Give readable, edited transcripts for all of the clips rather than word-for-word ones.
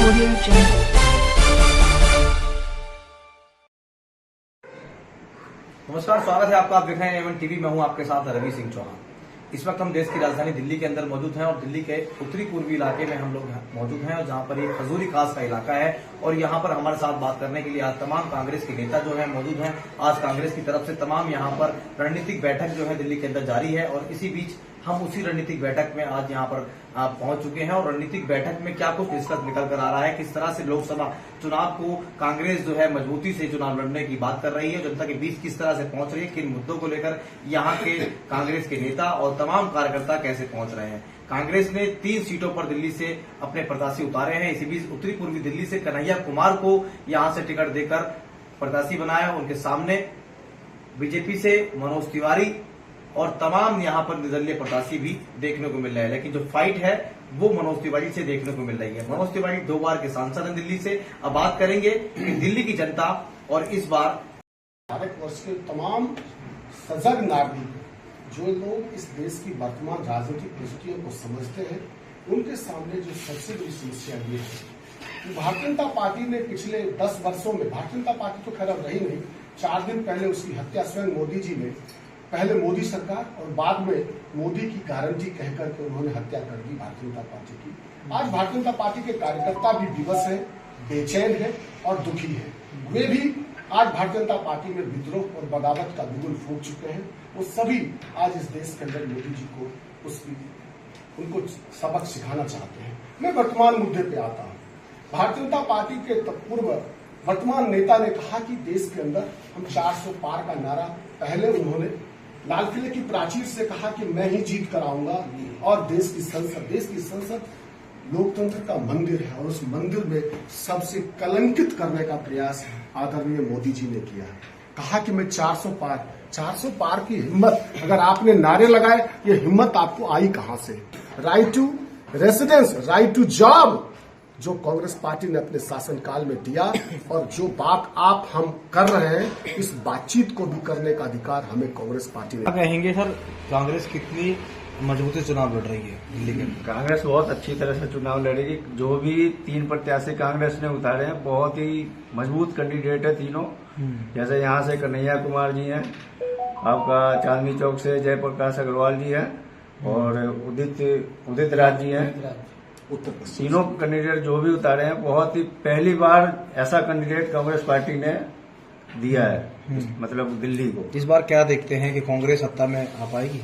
Audio Jungle. नमस्कार, स्वागत है आपका। आप देख रहे हैं एवन टीवी। मैं हूं आपके साथ रवि सिंह चौहान। इस वक्त हम देश की राजधानी दिल्ली के अंदर मौजूद हैं और दिल्ली के उत्तरी पूर्वी इलाके में हम लोग मौजूद हैं और जहां पर ये खजूरी खास का इलाका है और यहां पर हमारे साथ बात करने के लिए आज तमाम कांग्रेस के नेता जो है मौजूद हैं। आज कांग्रेस की तरफ से तमाम यहां पर रणनीतिक बैठक जो है दिल्ली के अंदर जारी है और इसी बीच हम उसी रणनीतिक बैठक में आज यहाँ पर पहुंच चुके हैं और रणनीतिक बैठक में क्या कुछ डिस्कस निकल कर आ रहा है, किस तरह से लोकसभा चुनाव को कांग्रेस जो है मजबूती से चुनाव लड़ने की बात कर रही है, जनता के बीच किस तरह से पहुंच रही है, किन मुद्दों को लेकर यहाँ के कांग्रेस के नेता और तमाम कार्यकर्ता कैसे पहुंच रहे हैं। कांग्रेस ने 3 सीटों पर दिल्ली से अपने प्रत्याशी उतारे हैं। इसी बीच उत्तरी पूर्वी दिल्ली से कन्हैया कुमार को यहां से टिकट देकर प्रत्याशी बनाया। उनके सामने बीजेपी से मनोज तिवारी और तमाम यहाँ पर निर्दलीय प्रत्याशी भी देखने को मिल रहे हैं, लेकिन जो फाइट है वो मनोज तिवारी से देखने को मिल रही है। मनोज तिवारी 2 बार के सांसद हैं दिल्ली से। अब बात करेंगे कि दिल्ली की जनता और इस बार भारतवर्ष के तमाम सजग नागरिक जो लोग इस देश की वर्तमान राजनीतिक परिस्थितियों को समझते हैं, उनके सामने जो सबसे बड़ी समस्या ये है कि भारतीय जनता पार्टी ने पिछले 10 वर्षों में, भारतीय जनता पार्टी तो खैर अब रही नहीं, 4 दिन पहले उसकी हत्या स्वयं मोदी जी ने, पहले मोदी सरकार और बाद में मोदी की गारंटी कहकर के उन्होंने हत्या कर दी भारतीय जनता पार्टी की। आज भारतीय जनता पार्टी के कार्यकर्ता भी विवश है, बेचैन है और दुखी है। वे भी आज भारतीय जनता पार्टी में विद्रोह और बगावत का बिगुल फूंक चुके हैं। वो सभी आज इस देश के अंदर मोदी जी को उनको सबक सिखाना चाहते हैं। मैं वर्तमान मुद्दे पे आता हूँ। भारतीय जनता पार्टी के पूर्व वर्तमान नेता ने कहा कि देश के अंदर हम 400 पार का नारा, पहले उन्होंने लाल किले की प्राचीर से कहा कि मैं ही जीत कर आऊंगा और देश की संसद लोकतंत्र का मंदिर है और उस मंदिर में सबसे कलंकित करने का प्रयास आदरणीय मोदी जी ने किया। कहा कि मैं 400 पार की हिम्मत, अगर आपने नारे लगाए, ये हिम्मत आपको आई कहां से? Right to residence, right to job जो कांग्रेस पार्टी ने अपने शासनकाल में दिया और जो बात आप हम कर रहे हैं, इस बातचीत को भी करने का अधिकार हमें कांग्रेस पार्टी ने। कहेंगे सर, कांग्रेस कितनी मजबूती से चुनाव लड़ रही है दिल्ली के? कांग्रेस बहुत अच्छी तरह से चुनाव लड़ेगी। जो भी 3 प्रत्याशी कांग्रेस ने उतारे हैं, बहुत ही मजबूत कैंडिडेट है तीनों। जैसे यहाँ से कन्हैया कुमार जी हैं, आपका चांदनी चौक से जयप्रकाश अग्रवाल जी हैं और उदित राज जी हैं। तीनों कैंडिडेट जो भी उतारे हैं, बहुत ही पहली बार ऐसा कैंडिडेट कांग्रेस पार्टी ने दिया है, मतलब दिल्ली को। इस बार क्या देखते हैं कि कांग्रेस सत्ता में आ पाएगी?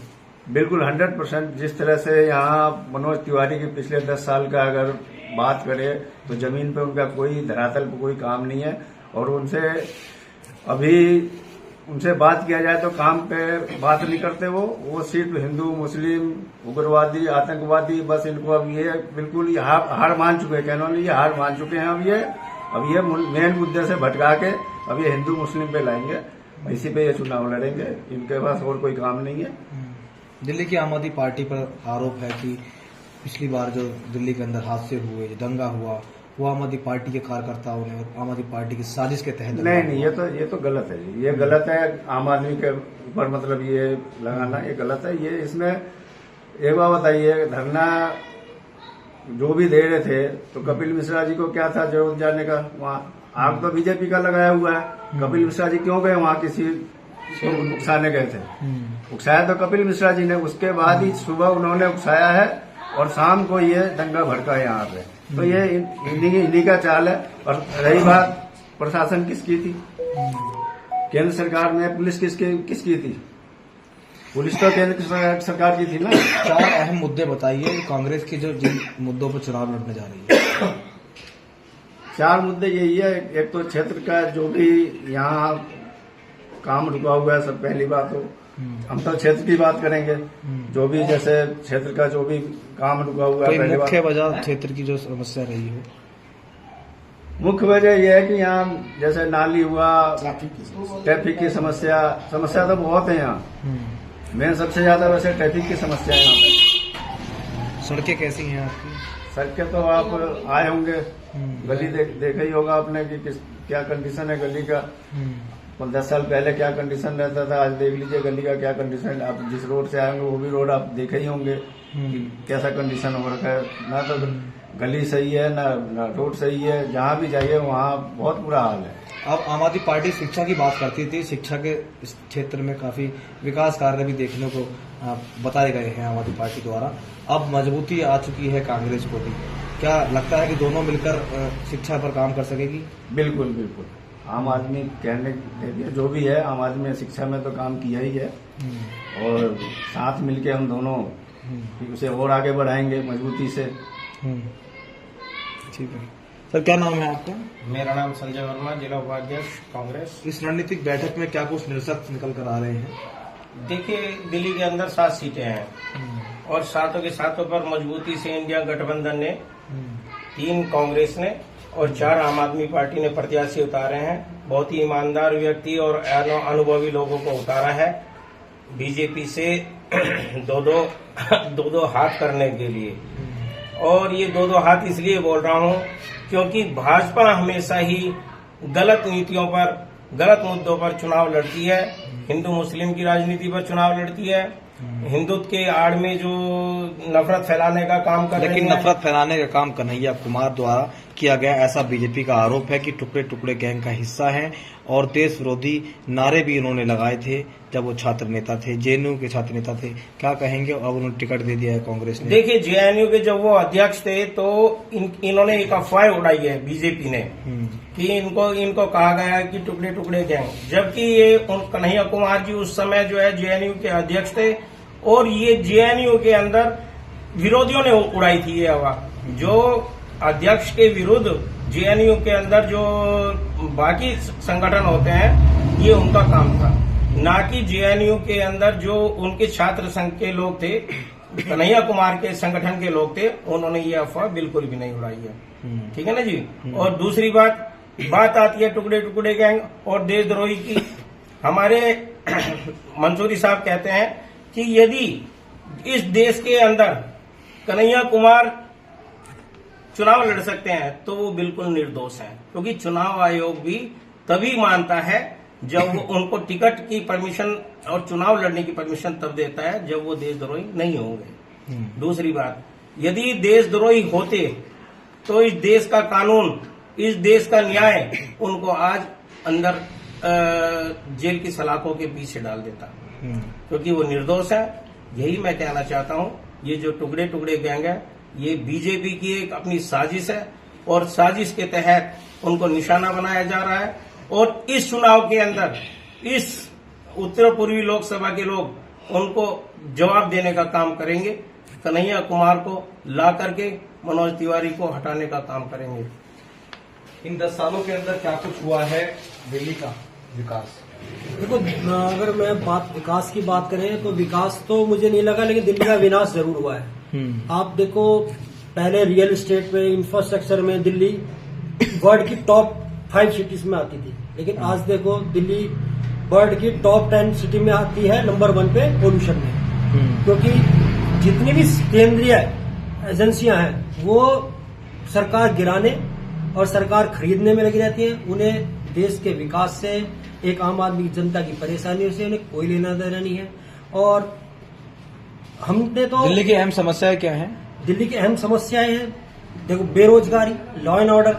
बिल्कुल 100%। जिस तरह से यहाँ मनोज तिवारी के पिछले 10 साल का अगर बात करें तो जमीन पे उनका कोई धरातल पे कोई काम नहीं है और उनसे बात किया जाए तो काम पे बात नहीं करते। वो सिर्फ हिंदू, मुस्लिम, उग्रवादी, आतंकवादी, बस इनको अब ये बिल्कुल हार मान चुके हैं। कैनोली ये हार मान चुके हैं। अब ये मेन मुद्दे से भटका के अब ये हिंदू मुस्लिम पे लाएंगे, इसी पे ये चुनाव लड़ेंगे। इनके पास और कोई काम नहीं है। दिल्ली की आम आदमी पार्टी पर आरोप है कि पिछली बार जो दिल्ली के अंदर हादसे हुए, दंगा हुआ, वो आम आदमी पार्टी के कार्यकर्ताओं ने और आम आदमी पार्टी की साजिश के तहत। नहीं, ये तो गलत है जी। ये गलत है। आम आदमी के ऊपर मतलब ये लगाना ये गलत है। ये इसमें एक बात बताइए, धरना जो भी दे रहे थे तो कपिल मिश्रा जी को क्या था जरूरत जाने का? वहाँ आग तो बीजेपी का लगाया हुआ है। कपिल मिश्रा जी क्यों गए वहाँ? किसी को उकसाने गए थे। उकसाया तो कपिल मिश्रा जी ने, उसके बाद ही सुबह उन्होंने उकसाया है और शाम को ये दंगा भड़का है यहाँ पे। तो ये इन्हीं का चाल है। और रही बात प्रशासन किसकी थी? केंद्र सरकार में पुलिस किसकी थी? पुलिस तो केंद्र सरकार की थी ना। 4 अहम मुद्दे बताइए कांग्रेस के जो जिन मुद्दों पर चुनाव लड़ने जा रही है। 4 मुद्दे यही है। एक तो क्षेत्र का जो भी यहाँ काम रुका हुआ है, सब पहली बात हो। हम तो क्षेत्र की बात करेंगे। जो भी जैसे क्षेत्र का जो भी काम रुका हुआ है, मुख्य वजह क्षेत्र की जो समस्या रही हो, मुख्य वजह यह है कि यहाँ जैसे नाली हुआ, ट्रैफिक की समस्या तो बहुत है यहाँ। मेन सबसे ज्यादा वैसे ट्रैफिक की समस्या है यहाँ पे। सड़कें कैसी हैं आपकी? सड़कें तो आप आए होंगे, गली देखा ही होगा आपने कि क्या कंडीशन है गली का। 10 साल पहले क्या कंडीशन रहता था, आज देख लीजिए गली का क्या कंडीशन। आप जिस रोड से आएंगे वो भी रोड आप देखे ही होंगे कि कैसा कंडीशन हो रखा है। ना तो गली सही है ना रोड सही है, जहाँ भी जाइए वहाँ बहुत बुरा हाल है। अब आम आदमी पार्टी शिक्षा की बात करती थी, शिक्षा के इस क्षेत्र में काफी विकास कार्य भी देखने को बताए गए हैं आम आदमी पार्टी द्वारा। अब मजबूती आ चुकी है कांग्रेस को भी, क्या लगता है कि दोनों मिलकर शिक्षा पर काम कर सकेगी? बिल्कुल बिल्कुल, आम आदमी कहने देखिए जो भी है, आम आदमी ने शिक्षा में तो काम किया ही है और साथ मिलके हम दोनों उसे और आगे बढ़ाएंगे मजबूती से। ठीक है सर, क्या नाम है आपका? मेरा नाम संजय वर्मा, जिला उपाध्यक्ष कांग्रेस। इस रणनीतिक बैठक में क्या कुछ निरसक निकल कर आ रहे हैं? देखिए, दिल्ली के अंदर 7 सीटें हैं और सातों के सातों पर मजबूती से इंडिया गठबंधन ने 3 कांग्रेस ने और 4 आम आदमी पार्टी ने प्रत्याशी उतारे हैं। बहुत ही ईमानदार व्यक्ति और अनुभवी लोगों को उतारा है बीजेपी से दो हाथ करने के लिए। और ये 2 हाथ इसलिए बोल रहा हूँ क्योंकि भाजपा हमेशा ही गलत नीतियों पर, गलत मुद्दों पर चुनाव लड़ती है। हिंदू मुस्लिम की राजनीति पर चुनाव लड़ती है, हिंदुत्व के आड़ में जो नफरत फैलाने का काम कर रही है। लेकिन नफरत फैलाने का काम कन्हैया कुमार द्वारा किया गया, ऐसा बीजेपी का आरोप है कि टुकड़े टुकड़े गैंग का हिस्सा है और देश विरोधी नारे भी इन्होंने लगाए थे जब वो छात्र नेता थे, जेएनयू के छात्र नेता थे। क्या कहेंगे? अब उन्होंने टिकट दे दिया है कांग्रेस ने। देखिए, जेएनयू के जब वो अध्यक्ष थे तो इन्होंने एक अफवाह उड़ाई है बीजेपी ने कि इनको कहा गया है कि टुकड़े टुकड़े गैंग, जबकि ये कन्हैया कुमार जी उस समय जो है जेएनयू के अध्यक्ष थे और ये जेएनयू के अंदर विरोधियों ने उड़ाई थी ये अफवाह। जो अध्यक्ष के विरुद्ध जेएनयू के अंदर जो बाकी संगठन होते हैं, ये उनका काम था, ना कि जेएनयू के अंदर जो उनके छात्र संघ के लोग थे, कन्हैया कुमार के संगठन के लोग थे, उन्होंने ये अफवाह बिल्कुल भी नहीं उड़ाई है। ठीक है ना जी। और दूसरी बात आती है टुकड़े टुकड़े गैंग और देशद्रोही की। हमारे मंसूरी साहब कहते हैं कि यदि इस देश के अंदर कन्हैया कुमार चुनाव लड़ सकते हैं तो वो बिल्कुल निर्दोष हैं, क्योंकि चुनाव आयोग भी तभी मानता है जब वो उनको टिकट की परमिशन और चुनाव लड़ने की परमिशन तब देता है जब वो देशद्रोही नहीं होंगे। दूसरी बात, यदि देशद्रोही होते तो इस देश का कानून, इस देश का न्याय उनको आज अंदर जेल की सलाखों के पीछे डाल देता, क्योंकि वो निर्दोष है। यही मैं कहना चाहता हूँ, ये जो टुकड़े टुकड़े गैंग है, ये बीजेपी की एक अपनी साजिश है और साजिश के तहत उनको निशाना बनाया जा रहा है। और इस चुनाव के अंदर इस उत्तर पूर्वी लोकसभा के लोग उनको जवाब देने का काम करेंगे। कन्हैया कुमार को ला करके मनोज तिवारी को हटाने का काम करेंगे। इन 10 सालों के अंदर क्या कुछ हुआ है दिल्ली का विकास? देखो, अगर मैं विकास की बात करें तो विकास तो मुझे नहीं लगा, लेकिन दिल्ली का विनाश जरूर हुआ है। आप देखो, पहले रियल एस्टेट में, इंफ्रास्ट्रक्चर में दिल्ली वर्ल्ड की टॉप 5 सिटीज में आती थी, लेकिन आज देखो दिल्ली वर्ल्ड की टॉप 10 सिटी में आती है नंबर 1 पे पोल्यूशन में। क्योंकि जितनी भी केंद्रीय एजेंसियां हैं वो सरकार गिराने और सरकार खरीदने में लगी रहती है। उन्हें देश के विकास से, एक आम आदमी जनता की परेशानियों से उन्हें कोई लेना देना नहीं है। और हमने तो दिल्ली की अहम समस्याएं क्या हैं? दिल्ली की अहम समस्याएं हैं, देखो, बेरोजगारी, लॉ एंड ऑर्डर,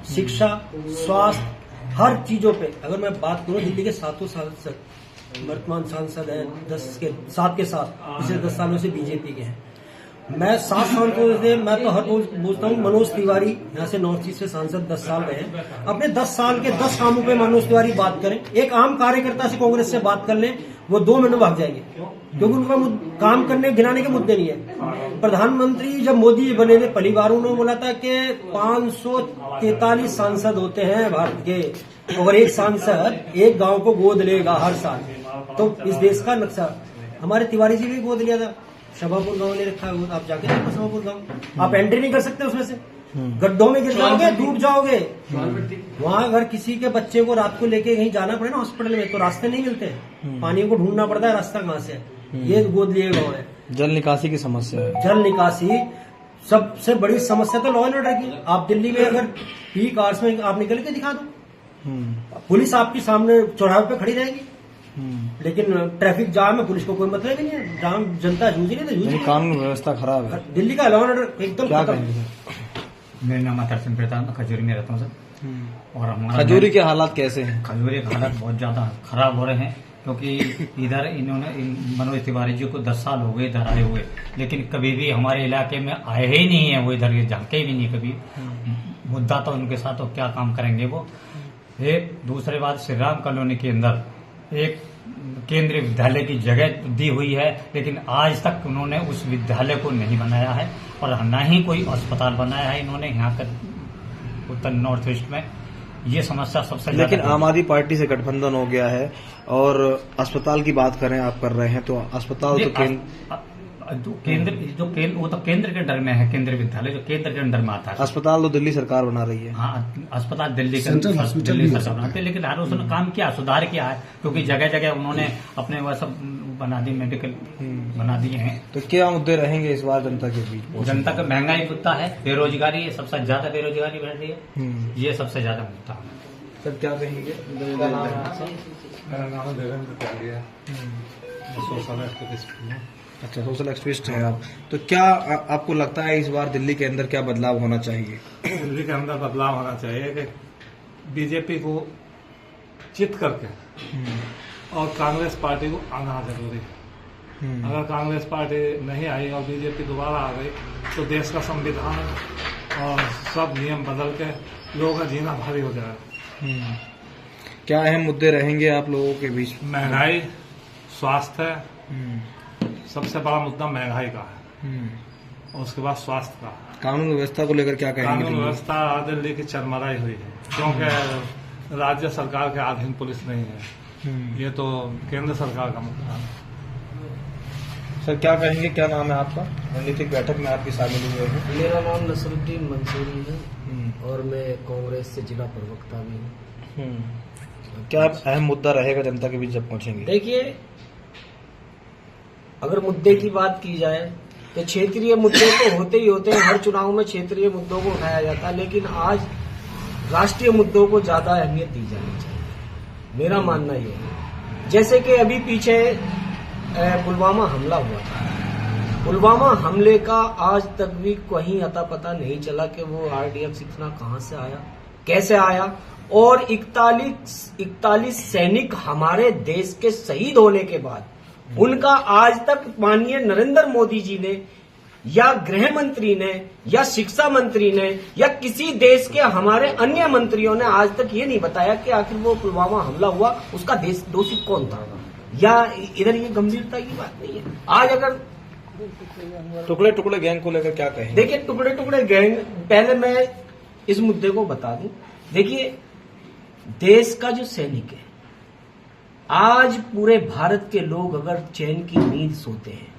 शिक्षा, स्वास्थ्य, हर चीजों पे अगर मैं बात करूं, दिल्ली के 7 सांसद वर्तमान सांसद हैं, 7 के 7 पिछले 10 सालों से बीजेपी के हैं। मैं 7 सांसदों से, मैं तो हर रोज बोलता हूँ, मनोज तिवारी यहाँ से नॉर्थ ईस्ट से सांसद 10 साल रहे हैं, अपने 10 साल के 10 कामों पे मनोज तिवारी बात करें, एक आम कार्यकर्ता से कांग्रेस से बात कर लें, वो 2 मिनट भाग जाएंगे, क्योंकि उनका काम करने गिनाने के मुद्दे नहीं है। प्रधानमंत्री जब मोदी बने थे पहली बार, उन्होंने बोला था कि 543 सांसद होते हैं भारत के, और एक सांसद एक गांव को गोद लेगा हर साल। तो इस देश का नक्शा हमारे तिवारी जी भी गोद लिया था, शबापुर गांव ने रखा है, आप जाके देखो शबापुर गांव, आप एंट्री नहीं कर सकते उसमें से, गड्ढों में गिर जाओगे, डूब जाओगे। वहां अगर किसी के बच्चे को रात को लेके कहीं जाना पड़े ना हॉस्पिटल में, तो रास्ते नहीं मिलते, पानी को ढूंढना पड़ता है, रास्ता कहाँ से है। ये गोद लिए गाँव है। जल निकासी की समस्या है। जल निकासी सबसे बड़ी समस्या तो लॉ एंड ऑर्डर की। आप दिल्ली में अगर पीक आवर्स में आप निकल के दिखा दो, पुलिस आपके सामने चौराहे पे खड़ी रहेगी, लेकिन ट्रैफिक जाम में पुलिस को कोई मतलब ही नहीं है। जाम जनता जूझ रही है, तो जूझ रही है। कानून व्यवस्था खराब है दिल्ली का लॉ एंड ऑर्डर एकदम क्या खत्म। कहेंगे? मेरा नाम अतरसन प्रताप, मैं खजूरी में रहता हूँ सर। और हमारा खजूरी के हालात कैसे हैं? खजूरी के हालत बहुत ज्यादा खराब हो रहे हैं, क्योंकि इधर इन्होंने मनोज तिवारी जी को 10 साल हो गए इधर आए हुए, लेकिन कभी भी हमारे इलाके में आए ही नहीं है। वो इधर ये झांके भी नहीं कभी। मुद्दा तो उनके साथ तो क्या काम करेंगे वो। एक दूसरी बात, श्री राम कॉलोनी के अंदर एक केंद्रीय विद्यालय की जगह दी हुई है, लेकिन आज तक उन्होंने उस विद्यालय को नहीं बनाया है और न ही कोई अस्पताल बनाया है इन्होंने यहाँ का उत्तर नॉर्थ ईस्ट में। ये समस्या सबसे लेकिन ज्यादा- आम आदमी पार्टी से गठबंधन हो गया है और अस्पताल की बात करें, आप कर रहे हैं तो अस्पताल तो वो तो केंद्र के अंडर में है। केंद्रीय विद्यालय जो केंद्र के अंडर में आता है। अस्पताल तो दिल्ली सरकार बना रही है। हाँ, अस्पताल दिल्ली का सेंट्रल हॉस्पिटल दिल्ली भी है सरकार बनाती है, लेकिन हर उसने काम किया, सुधार किया है, क्योंकि जगह जगह उन्होंने अपने वह सब बना दी, मेडिकल बना दिए हैं। तो क्या मुद्दे रहेंगे इस बार जनता के बीच? जनता का महंगाई मुद्दा है, बेरोजगारी है, सबसे ज्यादा बेरोजगारी बढ़ रही है। ये सबसे ज्यादा मुद्दा है। सर क्या कहेंगे? मेरा नाम है देवेंद्र त्यागिया, सोशल एक्टिविस्ट हूँ। अच्छा, सोशल एक्टिविस्ट हैं आप। तो क्या आपको लगता है इस बार दिल्ली के अंदर क्या बदलाव होना चाहिए? दिल्ली के अंदर बदलाव होना चाहिए कि बीजेपी को चित करके और कांग्रेस पार्टी को आना जरूरी है। अगर कांग्रेस पार्टी नहीं आई और बीजेपी दोबारा आ गई तो देश का संविधान और सब नियम बदल के लोगों का जीना भारी हो जाएगा। क्या अहम मुद्दे रहेंगे आप लोगों के बीच? महंगाई, स्वास्थ्य है, सबसे बड़ा मुद्दा महंगाई का है और उसके बाद स्वास्थ्य का। कानून व्यवस्था को लेकर क्या कहेंगे? कानून व्यवस्था दिल्ली की चरमराई हुई है, क्योंकि राज्य सरकार के अधीन पुलिस नहीं है। ये तो केंद्र सरकार का मुद्दा है। सर क्या कहेंगे? क्या नाम है आपका? रणनीतिक बैठक में आपकी शामिल हुए हैं। मेरा नाम नसरुद्दीन मंसूरी है और मैं कांग्रेस से जिला प्रवक्ता भी हूँ। क्या अहम मुद्दा रहेगा जनता के बीच जब पहुंचेंगे? देखिए, अगर मुद्दे की बात की जाए तो क्षेत्रीय मुद्दे तो होते ही होते हैं। हर चुनाव में क्षेत्रीय मुद्दों को उठाया जाता है, लेकिन आज राष्ट्रीय मुद्दों को ज्यादा अहमियत दी जानी चाहिए, मेरा मानना ये है। जैसे कि अभी पीछे पुलवामा हमला हुआ था। पुलवामा हमले का आज तक भी कहीं अता पता नहीं चला कि वो RDF इतना कहां से आया, कैसे आया, और 41 सैनिक हमारे देश के शहीद होने के बाद उनका आज तक माननीय नरेंद्र मोदी जी ने या गृह मंत्री ने या शिक्षा मंत्री ने या किसी देश के हमारे अन्य मंत्रियों ने आज तक ये नहीं बताया कि आखिर वो पुलवामा हमला हुआ उसका दोषी कौन था, या इधर ये गंभीरता की बात नहीं है। आज अगर टुकड़े टुकड़े गैंग को लेकर क्या कहेंगे? देखिए, टुकड़े टुकड़े गैंग, पहले मैं इस मुद्दे को बता दूं। देखिए, देश का जो सैनिक है, आज पूरे भारत के लोग अगर चैन की नींद सोते हैं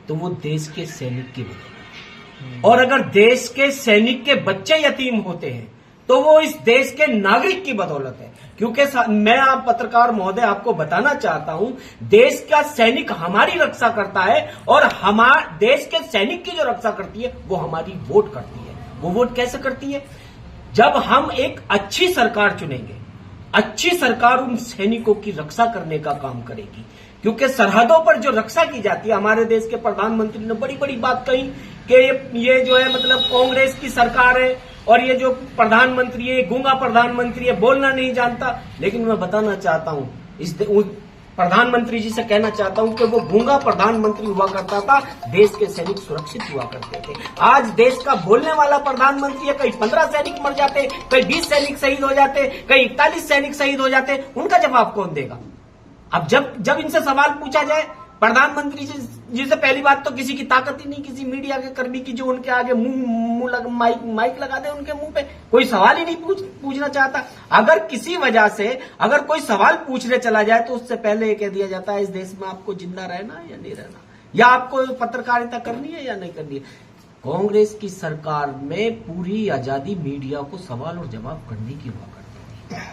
तो वो देश के सैनिक की बदौलत, और अगर देश के सैनिक के बच्चे यतीम होते हैं तो वो इस देश के नागरिक की बदौलत है। क्योंकि मैं आप पत्रकार महोदय आपको बताना चाहता हूं, देश का सैनिक हमारी रक्षा करता है और हमारे देश के सैनिक की जो रक्षा करती है वो हमारी वोट करती है। वो वोट कैसे करती है? जब हम एक अच्छी सरकार चुनेंगे, अच्छी सरकार उन सैनिकों की रक्षा करने का काम करेगी। क्योंकि सरहदों पर जो रक्षा की जाती है, हमारे देश के प्रधानमंत्री ने बड़ी बड़ी बात कही कि ये जो है मतलब कांग्रेस की सरकार है और ये जो प्रधानमंत्री है गूंगा प्रधानमंत्री है, बोलना नहीं जानता। लेकिन मैं बताना चाहता हूं, प्रधानमंत्री जी से कहना चाहता हूं कि वो गूंगा प्रधानमंत्री हुआ करता था, देश के सैनिक सुरक्षित हुआ करते थे। आज देश का बोलने वाला प्रधानमंत्री है, कहीं 15 सैनिक मर जाते, कहीं 20 सैनिक शहीद हो जाते, कहीं 41 सैनिक शहीद हो जाते, उनका जवाब कौन देगा? अब जब इनसे सवाल पूछा जाए, प्रधानमंत्री जी से पहली बात तो किसी की ताकत ही नहीं, किसी मीडिया के कर्मी की जो उनके आगे माइक लगा दे उनके मुंह पे, कोई सवाल ही नहीं पूछना चाहता। अगर किसी वजह से अगर कोई सवाल पूछने चला जाए तो उससे पहले ये कह दिया जाता है इस देश में आपको जिंदा रहना है या नहीं रहना, या आपको पत्रकारिता करनी है या नहीं करनी है। कांग्रेस की सरकार में पूरी आजादी मीडिया को सवाल और जवाब करने की हुआ करती थी।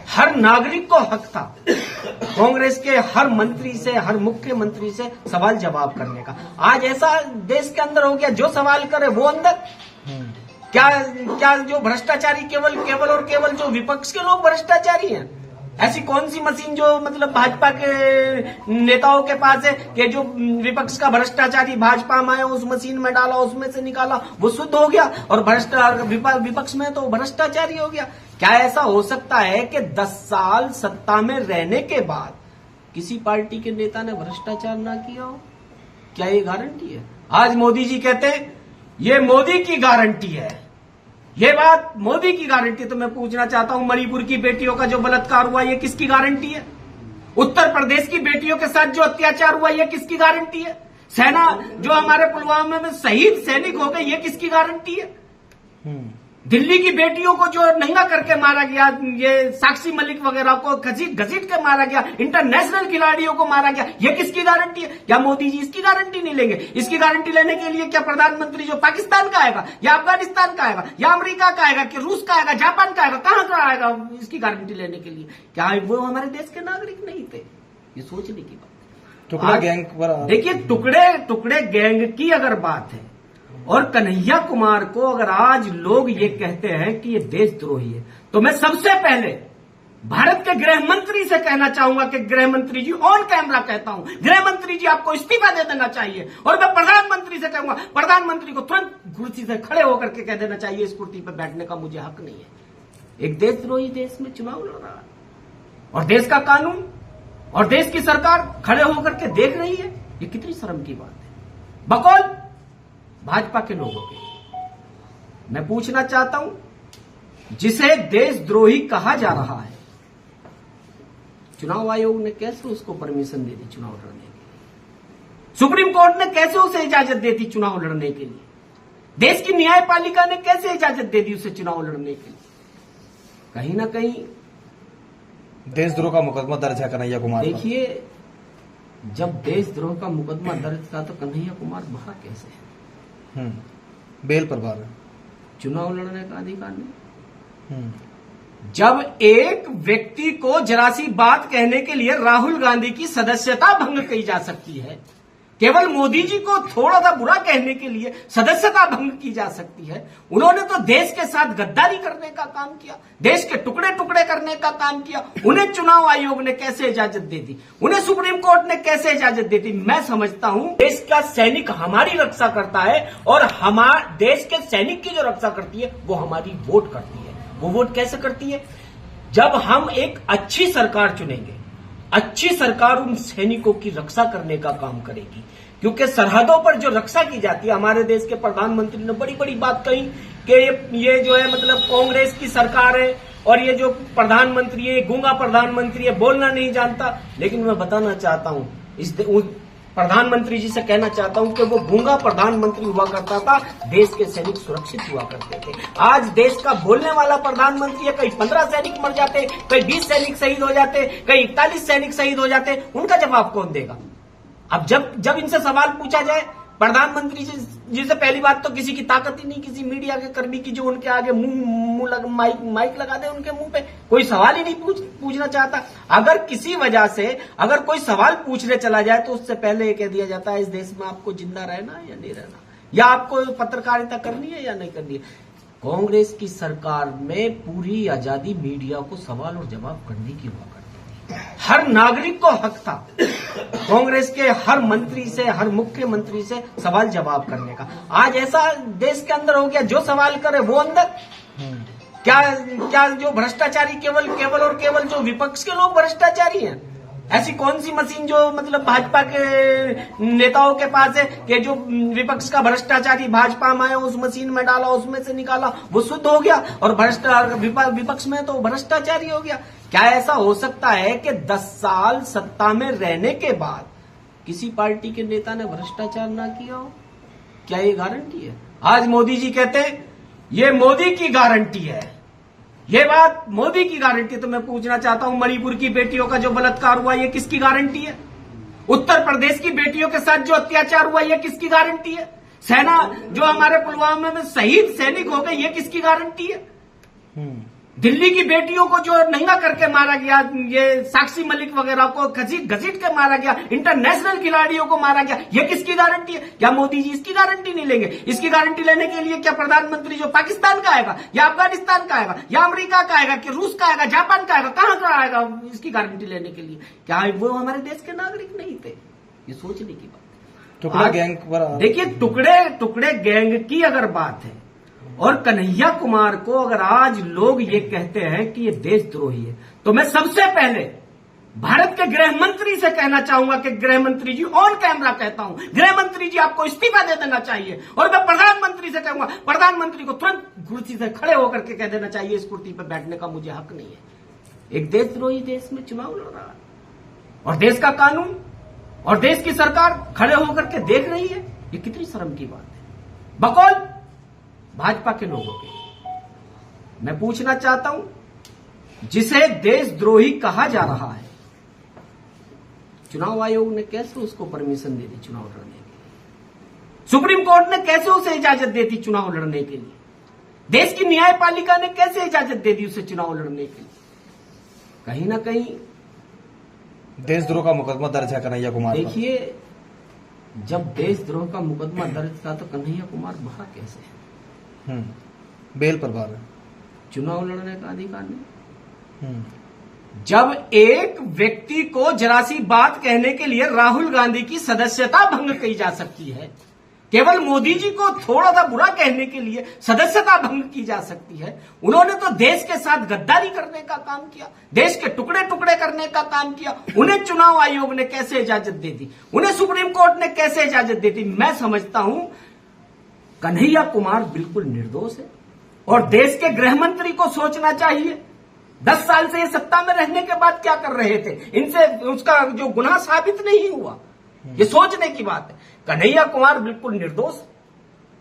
हर नागरिक को हक था कांग्रेस के हर मंत्री से, हर मुख्यमंत्री से सवाल जवाब करने का। आज ऐसा देश के अंदर हो गया, जो सवाल करे वो अंदर। क्या जो भ्रष्टाचारी केवल और केवल जो विपक्ष के लोग भ्रष्टाचारी हैं? ऐसी कौन सी मशीन जो मतलब भाजपा के नेताओं के पास है कि जो विपक्ष का भ्रष्टाचारी भाजपा में आया उस मशीन में डाला, उसमें से निकाला, वो शुद्ध हो गया, और विपक्ष में तो भ्रष्टाचारी हो गया। क्या ऐसा हो सकता है कि 10 साल सत्ता में रहने के बाद किसी पार्टी के नेता ने भ्रष्टाचार ना किया हो? क्या ये गारंटी है? आज मोदी जी कहते हैं ये मोदी की गारंटी है, ये बात मोदी की गारंटी। तो मैं पूछना चाहता हूं, मणिपुर की बेटियों का जो बलात्कार हुआ ये किसकी गारंटी है? उत्तर प्रदेश की बेटियों के साथ जो अत्याचार हुआ ये किसकी गारंटी है? सेना जो हमारे पुलवामा में शहीद सैनिक हो गए ये किसकी गारंटी है? दिल्ली की बेटियों को जो नंगा करके मारा गया, ये साक्षी मलिक वगैरह को घसीट के मारा गया, इंटरनेशनल खिलाड़ियों को मारा गया, ये किसकी गारंटी है? क्या मोदी जी इसकी गारंटी नहीं लेंगे? इसकी गारंटी लेने के लिए क्या प्रधानमंत्री जो पाकिस्तान का आएगा या अफगानिस्तान का आएगा या अमेरिका का आएगा कि रूस का आएगा, जापान का आएगा, कहां का आएगा इसकी गारंटी लेने के लिए? क्या वो हमारे देश के नागरिक नहीं थे? ये सोचने की बात। टुकड़ा गैंग पर देखिए, टुकड़े गैंग की अगर बात है और कन्हैया कुमार को अगर आज लोग ये कहते हैं कि ये देशद्रोही है, तो मैं सबसे पहले भारत के गृह मंत्री से कहना चाहूंगा कि गृह मंत्री जी, ऑन कैमरा कहता हूं, गृह मंत्री जी आपको इस्तीफा दे देना चाहिए। और मैं प्रधानमंत्री से कहूंगा, प्रधानमंत्री को तुरंत कुर्सी से खड़े होकर के कह देना चाहिए इस कुर्सी पर बैठने का मुझे हक नहीं है। एक देशद्रोही देश में चुनाव लड़ रहा है और देश का कानून और देश की सरकार खड़े होकर के देख रही है, ये कितनी शर्म की बात है। बकौल भाजपा के लोगों के मैं पूछना चाहता हूं, जिसे देशद्रोही कहा जा रहा है, चुनाव आयोग ने कैसे उसको परमिशन दे दी चुनाव लड़ने के लिए? सुप्रीम कोर्ट ने कैसे उसे इजाजत दे दी चुनाव लड़ने के लिए? देश की न्यायपालिका ने कैसे इजाजत दे दी उसे चुनाव लड़ने के लिए? कहीं ना कहीं देशद्रोह का मुकदमा दर्ज है कन्हैया कुमार पर। देखिए, जब देशद्रोह का मुकदमा दर्ज था तो कन्हैया कुमार बाहर कैसे है? बेल पर बाहर है, चुनाव लड़ने का अधिकार नहीं। जब एक व्यक्ति को जरा सी बात कहने के लिए राहुल गांधी की सदस्यता भंग की जा सकती है, केवल मोदी जी को थोड़ा सा बुरा कहने के लिए सदस्यता भंग की जा सकती है। उन्होंने तो देश के साथ गद्दारी करने का काम किया, देश के टुकड़े टुकड़े करने का काम किया। उन्हें चुनाव आयोग ने कैसे इजाजत दे दी? उन्हें सुप्रीम कोर्ट ने कैसे इजाजत दे दी? मैं समझता हूं देश का सैनिक हमारी रक्षा करता है और हमारे देश के सैनिक की जो रक्षा करती है वो हमारी वोट करती है। वो वोट कैसे करती है? जब हम एक अच्छी सरकार चुनेंगे, अच्छी सरकार उन सैनिकों की रक्षा करने का काम करेगी, क्योंकि सरहदों पर जो रक्षा की जाती है, हमारे देश के प्रधानमंत्री ने बड़ी बड़ी बात कही कि ये जो है मतलब कांग्रेस की सरकार है और ये जो प्रधानमंत्री है गूंगा प्रधानमंत्री है, बोलना नहीं जानता। लेकिन मैं बताना चाहता हूं, इस प्रधानमंत्री जी से कहना चाहता हूं कि वो गूंगा प्रधानमंत्री हुआ करता था, देश के सैनिक सुरक्षित हुआ करते थे। आज देश का बोलने वाला प्रधानमंत्री है, कहीं 15 सैनिक मर जाते, कहीं 20 सैनिक शहीद हो जाते, कहीं 41 सैनिक शहीद हो जाते, उनका जवाब कौन देगा? अब जब इनसे सवाल पूछा जाए, प्रधानमंत्री जी से पहली बात तो किसी की ताकत ही नहीं, किसी मीडिया के कर्मी की जो उनके आगे माइक लगा दे उनके मुंह पे, कोई सवाल ही नहीं पूछना चाहता। अगर किसी वजह से अगर कोई सवाल पूछने चला जाए तो उससे पहले ये कह दिया जाता है इस देश में आपको जिंदा रहना है या नहीं रहना, या आपको पत्रकारिता करनी है या नहीं करनी है। कांग्रेस की सरकार में पूरी आजादी मीडिया को सवाल और जवाब करने की हुआ करती थी, हर नागरिक को हक था कांग्रेस के हर मंत्री से, हर मुख्यमंत्री से सवाल जवाब करने का। आज ऐसा देश के अंदर हो गया, जो सवाल करे वो अंदर। क्या जो भ्रष्टाचारी केवल जो विपक्ष के लोग भ्रष्टाचारी हैं? ऐसी कौन सी मशीन जो मतलब भाजपा के नेताओं के पास है कि जो विपक्ष का भ्रष्टाचारी भाजपा में आया उस मशीन में डाला, उसमें से निकाला, वो शुद्ध हो गया, और विपक्ष में तो भ्रष्टाचारी हो गया? क्या ऐसा हो सकता है कि 10 साल सत्ता में रहने के बाद किसी पार्टी के नेता ने भ्रष्टाचार ना किया हो? क्या ये गारंटी है? आज मोदी जी कहते हैं ये मोदी की गारंटी है, ये बात मोदी की गारंटी। तो मैं पूछना चाहता हूं, मणिपुर की बेटियों का जो बलात्कार हुआ ये किसकी गारंटी है? उत्तर प्रदेश की बेटियों के साथ जो अत्याचार हुआ ये किसकी गारंटी है? सेना जो हमारे पुलवामा में शहीद सैनिक हो गए ये किसकी गारंटी है? दिल्ली की बेटियों को जो नंगा करके मारा गया, ये साक्षी मलिक वगैरह को घसीट के मारा गया, इंटरनेशनल खिलाड़ियों को मारा गया, ये किसकी गारंटी है? क्या मोदी जी इसकी गारंटी नहीं लेंगे? इसकी गारंटी लेने के लिए क्या प्रधानमंत्री जो पाकिस्तान का आएगा या अफगानिस्तान का आएगा या अमेरिका का आएगा कि रूस का आएगा, जापान का आएगा, कहां का आएगा इसकी गारंटी लेने के लिए? क्या वो हमारे देश के नागरिक नहीं थे? ये सोचने की बात। टुकड़ा गैंग पर देखिए, टुकड़े गैंग की अगर बात है और कन्हैया कुमार को अगर आज लोग ये कहते हैं कि ये देशद्रोही है, तो मैं सबसे पहले भारत के गृह मंत्री से कहना चाहूंगा कि गृह मंत्री जी, ऑन कैमरा कहता हूं, गृह मंत्री जी आपको इस्तीफा दे देना चाहिए। और मैं प्रधानमंत्री से कहूंगा, प्रधानमंत्री को तुरंत कुर्सी से खड़े होकर के कह देना चाहिए, इस कुर्सी पर बैठने का मुझे हक नहीं है। एक देशद्रोही देश में चुनाव लड़ रहा है और देश का कानून और देश की सरकार खड़े होकर के देख रही है। ये कितनी शर्म की बात है। बकौल भाजपा के लोगों के मैं पूछना चाहता हूं, जिसे देशद्रोही कहा जा रहा है, चुनाव आयोग ने कैसे उसको परमिशन दे दी चुनाव लड़ने के लिए? सुप्रीम कोर्ट ने कैसे उसे इजाजत दे दी चुनाव लड़ने के लिए? देश की न्यायपालिका ने कैसे इजाजत दे दी उसे चुनाव लड़ने के लिए? कहीं ना कहीं देशद्रोह का मुकदमा दर्ज है कन्हैया कुमार पर। देखिए, जब देशद्रोह का मुकदमा दर्ज था तो कन्हैया कुमार बाहर कैसे है? बेल पर बाहर है, चुनाव लड़ने का अधिकार नहीं। जब एक व्यक्ति को जरा सी बात कहने के लिए राहुल गांधी की सदस्यता भंग की जा सकती है, केवल मोदी जी को थोड़ा सा बुरा कहने के लिए सदस्यता भंग की जा सकती है। उन्होंने तो देश के साथ गद्दारी करने का काम किया, देश के टुकड़े टुकड़े करने का काम किया। उन्हें चुनाव आयोग ने कैसे इजाजत दे दी? उन्हें सुप्रीम कोर्ट ने कैसे इजाजत दे दी? मैं समझता हूं कन्हैया कुमार बिल्कुल निर्दोष है और देश के गृह मंत्री को सोचना चाहिए, 10 साल से ये सत्ता में रहने के बाद क्या कर रहे थे? इनसे उसका जो गुनाह साबित नहीं हुआ, ये सोचने की बात है। कन्हैया कुमार बिल्कुल निर्दोष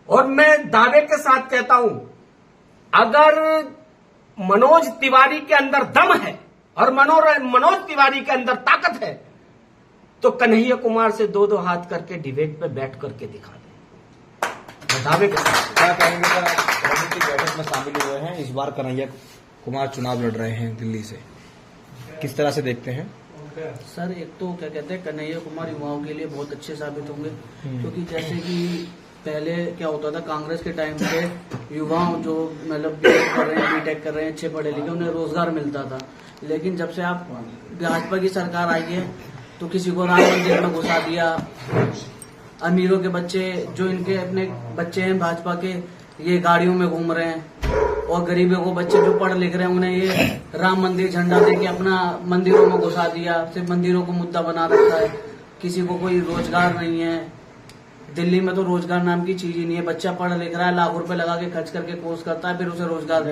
और मैं दावे के साथ कहता हूं, अगर मनोज तिवारी के अंदर दम है और मनोज तिवारी के अंदर ताकत है तो कन्हैया कुमार से 2-2 हाथ करके डिबेट पे बैठ करके दिखा दे। दावे के साथ क्या कहेंगे सर? आप राजनीतिक बैठक में शामिल हुए हैं, इस बार कन्हैया कुमार चुनाव लड़ रहे हैं दिल्ली से, किस तरह से देखते हैं? सर, एक तो क्या कहते हैं, कन्हैया कुमार युवाओं के लिए बहुत अच्छे साबित होंगे, क्योंकि जैसे कि पहले क्या होता था, कांग्रेस के टाइम पे युवाओं जो मतलब बीटेक कर रहे हैं, बीटेक कर रहे हैं, अच्छे पढ़े लिखे, उन्हें रोजगार मिलता था। लेकिन जब से आप भाजपा की सरकार आई है तो किसी को राम मंदिर में घुसा दिया, अमीरों के बच्चे जो इनके अपने बच्चे हैं भाजपा के, ये गाड़ियों में घूम रहे हैं, और गरीबों को बच्चे जो पढ़ लिख रहे हैं उन्हें ये राम मंदिर झंडा दे के अपना मंदिरों में घुसा दिया, सिर्फ मंदिरों को मुद्दा बना रखा है। किसी को कोई रोजगार नहीं है। दिल्ली में तो रोजगार नाम की चीज ही नहीं है। बच्चा पढ़ लिख रहा है, लाखों रुपए लगा के खर्च करके कोर्स करता है, फिर उसे रोजगार